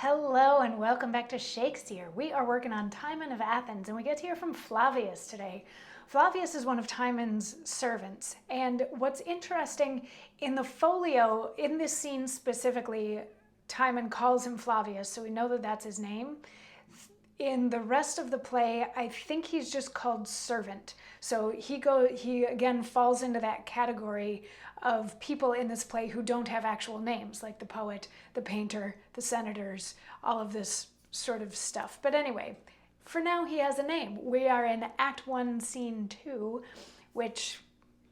Hello and welcome back to Shakesyear. We are working on Timon of Athens and we get to hear from Flavius today. Flavius is one of Timon's servants, and what's interesting in the folio, in this scene specifically, Timon calls him Flavius, so we know that that's his name. In the rest of the play, I think he's just called servant. So he again falls into that category of people in this play who don't have actual names, like the poet, the painter, the senators, all of this sort of stuff. But anyway, for now he has a name. We are in Act 1, Scene 2, which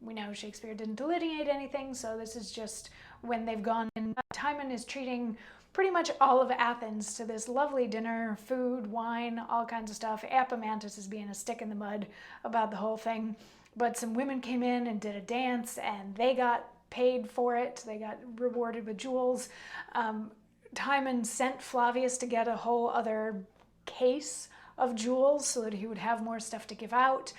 we know Shakespeare didn't delineate anything, so this is just when they've gone in. Timon is treating pretty much all of Athens to this lovely dinner, food, wine, all kinds of stuff. Epaminondas is being a stick in the mud about the whole thing. But some women came in and did a dance, and they got paid for it. They got rewarded with jewels. Timon sent Flavius to get a whole other case of jewels so that he would have more stuff to give out.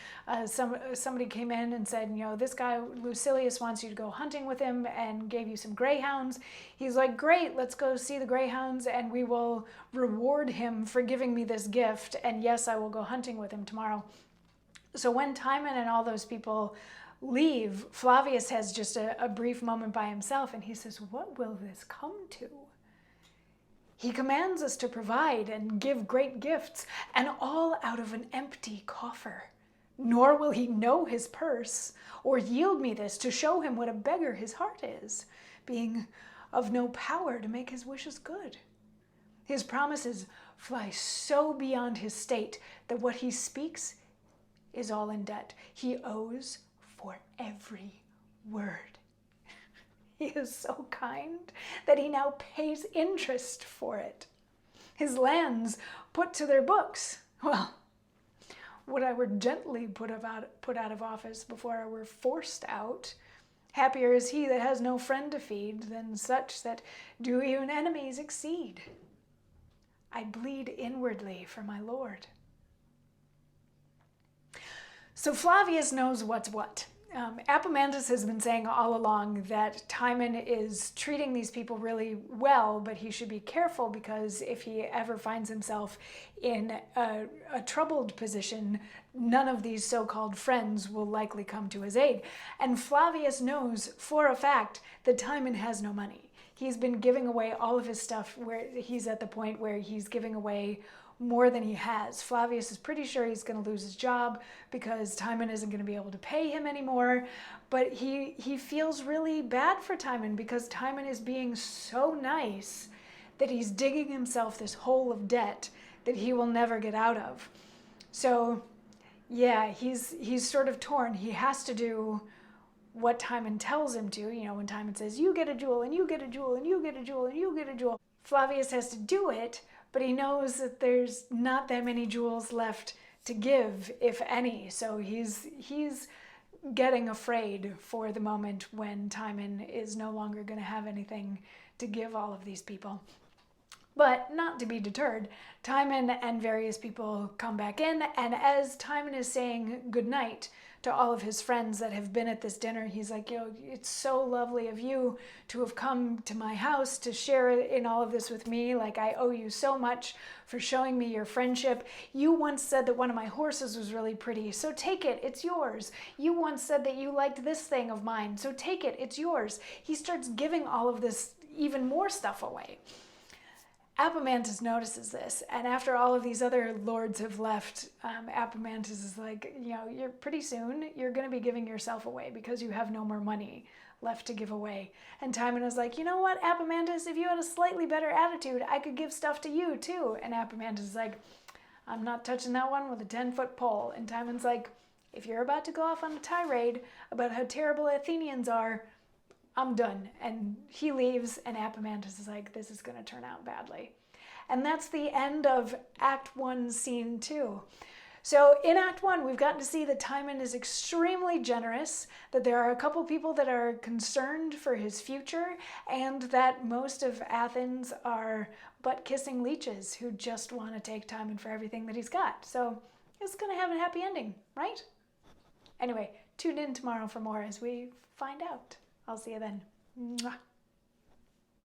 Somebody came in and said, this guy Lucilius wants you to go hunting with him, and gave you some greyhounds. He's like, great, let's go see the greyhounds and we will reward him for giving me this gift, and yes, I will go hunting with him tomorrow. So when Timon and all those people leave, Flavius has just a brief moment by himself, and he says, what will this come to? He commands us to provide and give great gifts, and all out of an empty coffer. Nor will he know his purse, or yield me this to show him what a beggar his heart is, being of no power to make his wishes good. His promises fly so beyond his state that what he speaks is all in debt. He owes for every word. He is so kind that he now pays interest for it. His lands put to their books. Well, would I were gently put out of office before I were forced out. Happier is he that has no friend to feed than such that do even enemies exceed. I bleed inwardly for my Lord. So Flavius knows what's what. Epaminondas has been saying all along that Timon is treating these people really well, but he should be careful because if he ever finds himself in a troubled position, none of these so-called friends will likely come to his aid. And Flavius knows for a fact that Timon has no money. He's been giving away all of his stuff, where he's at the point where he's giving away more than he has. Flavius is pretty sure he's going to lose his job because Timon isn't going to be able to pay him anymore. But he feels really bad for Timon because Timon is being so nice that he's digging himself this hole of debt that he will never get out of. So yeah, he's sort of torn. He has to do what Timon tells him to. When Timon says, you get a jewel, and you get a jewel, and you get a jewel, and you get a jewel, Flavius has to do it. But he knows that there's not that many jewels left to give, if any. So he's getting afraid for the moment when Timon is no longer going to have anything to give all of these people. But not to be deterred, Timon and various people come back in, and as Timon is saying goodnight to all of his friends that have been at this dinner, he's like, it's so lovely of you to have come to my house to share in all of this with me. Like, I owe you so much for showing me your friendship. You once said that one of my horses was really pretty, so take it, it's yours. You once said that you liked this thing of mine, so take it, it's yours. He starts giving all of this even more stuff away. Epaminondas notices this, and after all of these other lords have left, Epaminondas is like, you're pretty soon you're going to be giving yourself away because you have no more money left to give away. And Timon is like, you know what, Epaminondas, if you had a slightly better attitude, I could give stuff to you too. And Epaminondas is like, I'm not touching that one with a 10-foot pole. And Timon's like, if you're about to go off on a tirade about how terrible Athenians are, I'm done. And he leaves, and Epaminondas is like, this is going to turn out badly. And that's the end of Act 1, Scene 2. So in Act 1, we've gotten to see that Timon is extremely generous, that there are a couple people that are concerned for his future, and that most of Athens are butt-kissing leeches who just want to take Timon for everything that he's got. So it's going to have a happy ending, right? Anyway, tune in tomorrow for more as we find out. I'll see you then. Mwah.